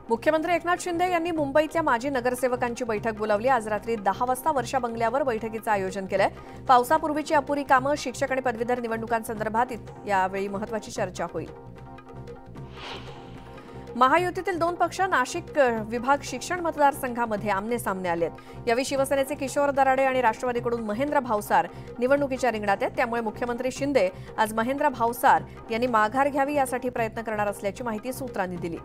मुख्यमंत्री एकनाथ शिंदे यांनी मुंबईतल्या माजी नगरसेवकांची बैठक बोलावली। आज रात्री 10 वाजता वर्षा बंगल्यावर बैठकीचं आयोजन केलंय। पावसापूर्वीची अपुरी कामं, शिक्षक आणि पदवीधर निवडणुकांसंदर्भात यावेळी महत्त्वाची चर्चा होईल। महायुतीतील दोन पक्ष नाशिक विभाग शिक्षण मतदारसंघामध्ये आमने-सामने आलेत। यावेळी शिवसेनेचे किशोर दराडे आणि राष्ट्रवादीकडून महेंद्र भावसार निवडणुकीच्या रिंगणात आहेत। त्यामुळे मुख्यमंत्री शिंदे आज महेंद्र भावसार यांनी माघार घ्यावी यासाठी प्रयत्न करणार असल्याची माहिती सूत्रांनी दिली।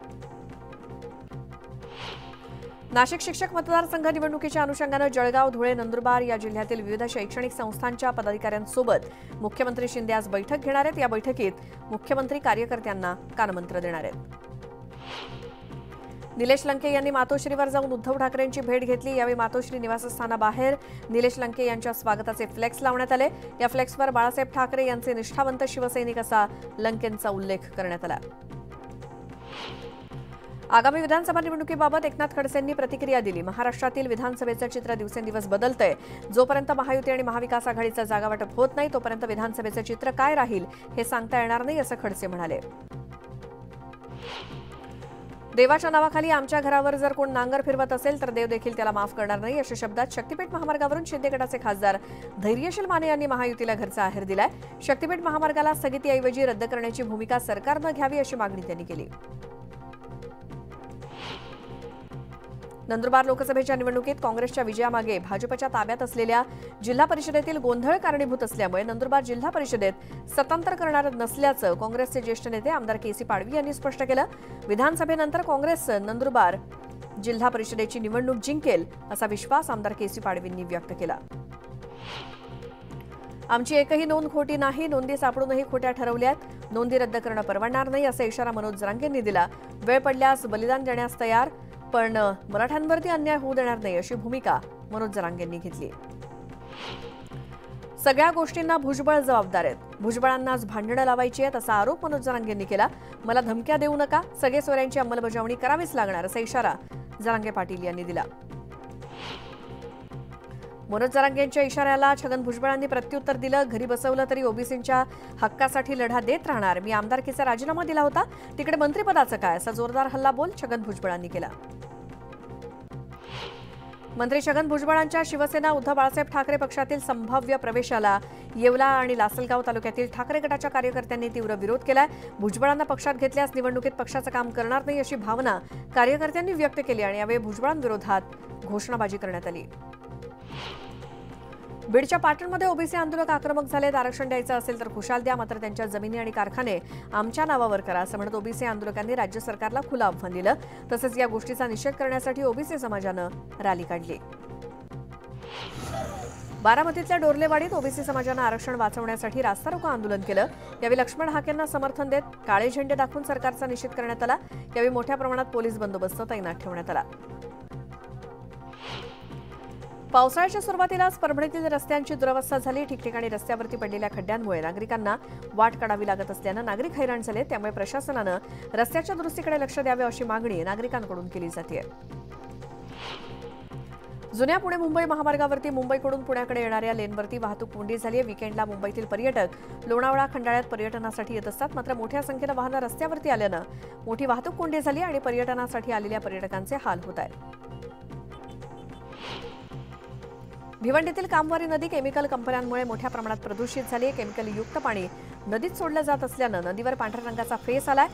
नाशिक शिक्षक मतदारसंघ निवडणुकीच्या अनुषंगाने जळगाव, धुळे, नंदुरबार या जिल्ह्यातील विविध शैक्षणिक संस्थांच्या पदाधिकाऱ्यांसोबत मुख्यमंत्री शिंदे आज बैठक घेणार आहेत। या बैठकीत मुख्यमंत्री कार्यकर्त्यांना कानमंत्र देणार आहेत। निलेश लंके यांनी मातोश्रीवर जाऊन उद्धव ठाकरेंची भेट घेतली। यावेळी मातोश्री निवासस्थानाबाहेर निलेश लंके यांच्या स्वागताचे फ्लेक्स लावण्यात आले। या फ्लेक्सवर बाळासाहेब ठाकरे यांचे निष्ठावंत शिवसैनिक असा लंकेंचा उल्लेख करण्यात आला। आगामी विधानसभा निवडणुकीबाबत एकनाथ खडसेंनी प्रतिक्रिया दिली। महाराष्ट्रातील विधानसभेचं चित्र दिवसेंदिवस बदलतंय। जोपर्यंत महायुती आणि महाविकास आघाडीचं जागावाटप होत नाही तोपर्यंत विधानसभेचं चित्र काय राहील हे सांगता येणार नाही असं खडसे म्हणाले। देवाच्या नावाखाली आमच्या घरावर जर कोण नांगर फिरवत असेल तर देव देखील त्याला माफ करणार नाही अशा शब्दात शक्तीपीठ महामार्गावरून शिंदे गटाचे खासदार धैर्यशील माने यांनी महायुतीला घरचा आहेर दिलाय। शक्तीपीठ महामार्गाला स्थगितीऐवजी रद्द करण्याची भूमिका सरकारनं घ्यावी अशी मागणी त्यांनी केली। नंदुरबार लोकसभेच्या निवडणुकीत काँग्रेसच्या विजयामागे भाजपच्या ताब्यात असलेल्या जिल्हा परिषदेतील गोंधळ कारणीभूत असल्यामुळे नंदुरबार जिल्हा परिषदेत स्वतंत्र करणार नसल्याचं काँग्रेसचे ज्येष्ठ नेते आमदार के.सी. पाडवी यांनी स्पष्ट केलं। विधानसभेनंतर काँग्रेस नंदुरबार जिल्हा परिषदेची निवडणूक जिंकेल असा विश्वास आमदार के.सी. पाडवींनी व्यक्त केला। आमची एकही नोंद खोटी नाही, नोंदी सापडूनही खोट्या ठरवल्यात, नोंदी रद्द करणं परवडणार नाही असा इशारा मनोज जरांगेंनी दिला। वेळ पडल्यास बलिदान देण्यास तयार, पण मराठ्यांवरती अन्याय होऊ देणार नाही अशी भूमिका मनोज जरांगेंनी घेतली। सगळ्या गोष्टींना भुजबळ जबाबदार आहेत, भुजबळांनाच भांडणं लावायची आहेत असा आरोप मनोज जरांगेंनी केला। मला धमक्या देऊ नका, सगळे सोयऱ्यांची अंमलबजावणी करावीच लागणार असा इशारा जरांगे पाटील यांनी दिला। मनोज जरांगेंच्या इशाऱ्याला छगन भुजबळांनी प्रत्युत्तर दिलं। घरी बसवलं तरी ओबीसींच्या हक्कासाठी लढा देत राहणार, मी आमदारकीचा राजीनामा दिला होता, तिकडे मंत्रिपदाचं काय असा जोरदार हल्लाबोल छगन भुजबळांनी केला। मंत्री छगन भुजबळांच्या शिवसेना उद्धव बाळासाहेब ठाकरे पक्षातील संभाव्य प्रवेशाला येवला आणि लासलगाव तालुक्यातील ठाकरे गटाच्या कार्यकर्त्यांनी तीव्र विरोध केलाय। भुजबळांना पक्षात घेतल्यास निवडणुकीत पक्षाचं काम करणार नाही अशी भावना कार्यकर्त्यांनी व्यक्त केली आणि यावेळी भुजबळांविरोधात घोषणाबाजी करण्यात आली। बीडच्या पाटणमध्ये ओबीसी आंदोलक आक्रमक झालेत। आरक्षण द्यायचं असेल तर खुशाल द्या, मात्र त्यांच्या जमिनी आणि कारखाने आमच्या नावावर करा असं म्हणत ओबीसी आंदोलकांनी राज्य सरकारला खुलं आव्हान दिलं। तसंच या गोष्टीचा निषेध करण्यासाठी ओबीसी समाजानं रॅली काढली। बारामतीतल्या डोरलेवाडीत ओबीसी समाजानं आरक्षण वाचवण्यासाठी रास्ता रोको आंदोलन केलं। यावेळी लक्ष्मण हाकेंना समर्थन देत काळे झेंडे दाखवून सरकारचा निषेध करण्यात आला। यावेळी मोठ्या प्रमाणात पोलीस बंदोबस्त तैनात ठेवण्यात आला। पावसाळ्याच्या सुरुवातीलाच परभणीतील रस्त्यांची दुरवस्था झाली। ठिकठिकाणी रस्त्यावरती पडलेल्या खड्ड्यांमुळे नागरिकांना वाट काढावी लागत असल्यानं नागरिक हैराण झाले। त्यामुळे प्रशासनानं रस्त्याच्या दुरुस्तीकडे लक्ष द्यावे अशी मागणी नागरिकांकडून केली जाते। जुन्या पुणे मुंबई महामार्गावरती मुंबईकडून पुण्याकडे येणाऱ्या लेनवरती वाहतूक कोंडी झाली आहे। वीकेंडला मुंबईतील पर्यटक लोणावळा खंडाळ्यात पर्यटनासाठी येत असतात, मात्र मोठ्या संख्येनं वाहनं रस्त्यावरती आल्यानं मोठी वाहतूक कोंडी झाली आणि पर्यटनासाठी आलेल्या पर्यटकांचे हाल होत आहेत। भिवंडीतील कामवारी नदी केमिकल कंपन्यांमुळे मोठ्या प्रमाणात प्रदूषित झाली आहे। केमिकल युक्त पाणी नदीत सोडलं जात असल्यानं नदीवर पांढऱ्या रंगाचा फेस आलाय।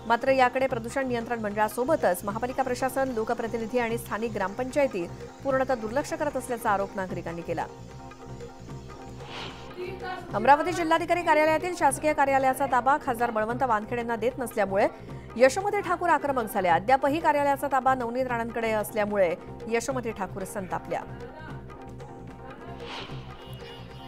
मात्र याकडे प्रदूषण नियंत्रण मंडळासोबतच महापालिका प्रशासन, लोकप्रतिनिधी आणि स्थानिक ग्रामपंचायती पूर्णतः दुर्लक्ष करत असल्याचा आरोप नागरिकांनी केला। अमरावती जिल्हाधिकारी कार्यालयातील शासकीय कार्यालयाचा ताबा खासदार बळवंत वानखेडे यांना देत नसल्यामुळे यशोमती ठाकूर आक्रमक झाल्या। अद्यापही कार्यालयाचा ताबा नवनीत राणांकडे असल्यामुळे यशोमती ठाकूर संतापल्या।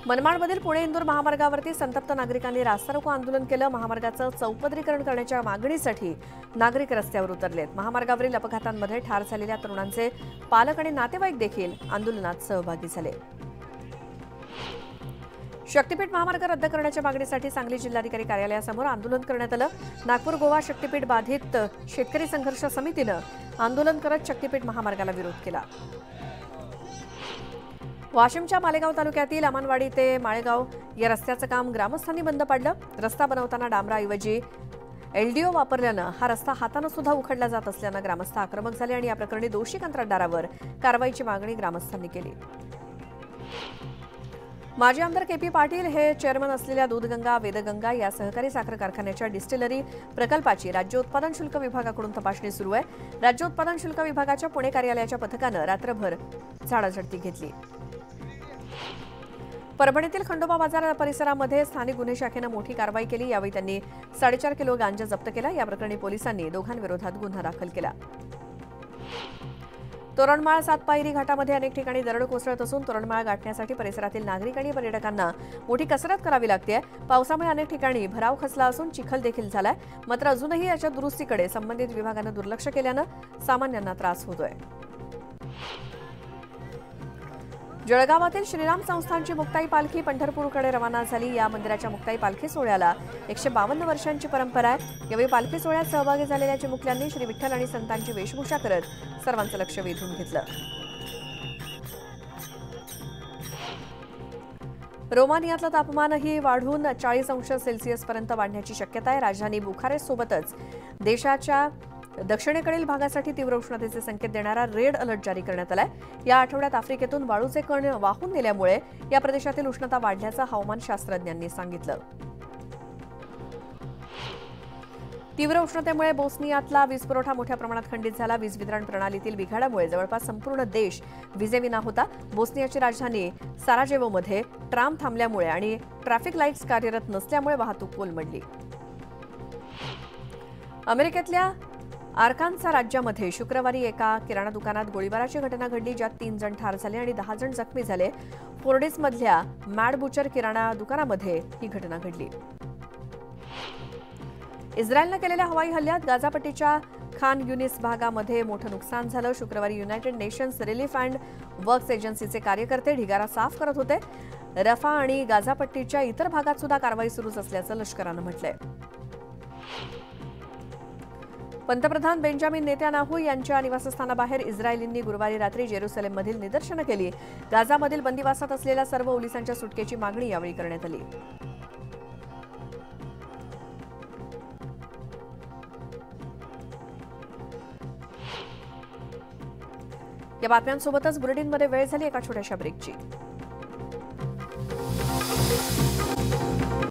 मनमाडमधील पुणे इंदूर महामार्गावरती संतप्त नागरिकांनी रास्ता रोको आंदोलन केलं। महामार्गाचं चौपदरीकरण करण्याच्या मागणीसाठी नागरिक रस्त्यावर उतरलेत। महामार्गावरील अपघातांमध्ये ठार झालेल्या तरुणांचे पालक आणि नातेवाईक देखील आंदोलनात सहभागी झाले। शक्तीपीठ महामार्ग रद्द करण्याच्या मागणीसाठी सांगली जिल्हाधिकारी कार्यालयासमोर आंदोलन करण्यात आलं। नागपूर गोवा शक्तीपीठ बाधित शेतकरी संघर्ष समितीनं आंदोलन करत शक्तीपीठ महामार्गाला विरोध केला। वाशिमच्या मालेगाव तालुक्यातील अमानवाडी ते माळेगाव या रस्त्याचं काम ग्रामस्थांनी बंद पाडलं। रस्ता बनवताना डांबराऐवजी एलडीओ वापरल्यानं हा रस्ता हातानं सुद्धा उखडला जात असल्यानं ग्रामस्थ आक्रमक झाले आणि या प्रकरणी दोषी कंत्राटदारावर कारवाईची मागणी ग्रामस्थांनी केली. माजी आमदार केपी पाटील हे चेअरमन असलेल्या दूधगंगा वेदगंगा या सहकारी साखर कारखान्याच्या डिस्टिलरी प्रकल्पाची राज्य उत्पादन शुल्क विभागाकडून तपासणी सुरू आहे. राज्य उत्पादन शुल्क विभागाच्या पुणे कार्यालयाच्या पथकानं रात्रभर झाडाझडती घेतली. परभणीतील खंडोबा बाजार परिसरामध्ये स्थानिक गुन्हे शाखेनं मोठी कारवाई केली. यावेळी त्यांनी 4.5 किलो गांजा जप्त केला. या प्रकरणी पोलिसांनी दोघांविरोधात गुन्हा दाखल केला. तोरणमाळ सातपायरी घाटामध्ये अनेक ठिकाणी दरड कोसळत असून तोरणमाळ गाठण्यासाठी परिसरातील नागरिक आणि पर्यटकांना मोठी कसरत करावी लागते. पावसामुळे अनेक ठिकाणी भराव खचला असून चिखल देखील झालाय. मात्र अजूनही याच्या दुरुस्तीकडे संबंधित विभागानं दुर्लक्ष केल्यानं सामान्यांना त्रास होतोय. जळगावातील श्रीराम संस्थानची मुक्ताई पालखी पंढरपूरकडे रवाना झाली. या मंदिराच्या मुक्ताई पालखी सोहळ्याला 152 वर्षांची परंपरा आहे. यावेळी पालखी सोहळ्यात सहभागी झालेल्या चिमुकल्यांनी श्री विठ्ठल आणि संतांची वेशभूषा करत सर्वांचं लक्ष वेधून घेतलं. रोमानियातलं तापमानही वाढून 40 अंश सेल्सिअसपर्यंत वाढण्याची शक्यता आहे. राजधानी बुखारेस्टसोबतच देशाच्या दक्षिणेकडील भागासाठी तीव्र उष्णतेचे संकेत देणारा रेड अलर्ट जारी करण्यात आलाय. या आठवड्यात आफ्रिकेतून वाळूचे कण वाहून नेल्यामुळे या प्रदेशातील उष्णता वाढल्याचं हवामान शास्त्रज्ञांनी सांगितलं. तीव्र उष्णतेमुळे बोस्नियातला वीज पुरवठा मोठ्या प्रमाणात खंडित झाला. वीज वितरण प्रणालीतील बिघाडामुळे जवळपास संपूर्ण देश विजेविना होता. बोस्नियाची राजधानी साराजेवोमध्ये ट्राम थांबल्यामुळे आणि ट्रॅफिक लाईट्स कार्यरत नसल्यामुळे वाहतूक कोलमडली. अमेरिकेतल्या आर्कान्सा राज्यामध्ये शुक्रवारी एका किराणा दुकानात गोळीबाराची घटना घडली, ज्यात 3 जण ठार झाले आणि 10 जण जखमी झाले. फोर्डिसमधल्या मॅड बुचर किराणा दुकानामध्ये ही घटना घडली. इस्रायलनं केलेल्या हवाई हल्ल्यात गाझापट्टीच्या खान युनिस भागामध्ये मोठं नुकसान झालं. शुक्रवारी United Nations relief and works एजन्सीचे कार्यकर्ते ढिगारा साफ करत होते. रफा आणि गाझापट्टीच्या इतर भागात सुद्धा कारवाई सुरूच असल्याचं लष्करानं म्हटलंय. पंतप्रधान बेंजामिन नेतान्याहू यांच्या निवासस्थानाबाहेर इस्रायलींनी गुरुवारी रात्री जेरुसलेममधील निदर्शनं केली. गाझामधील बंदिवासात असलेल्या सर्व पोलिसांच्या सुटकेची मागणी यावेळी करण्यात आली. या बातम्यांसोबतच बुलेटिनमध्ये वेळ झाली एका छोट्याशा ब्रेकची.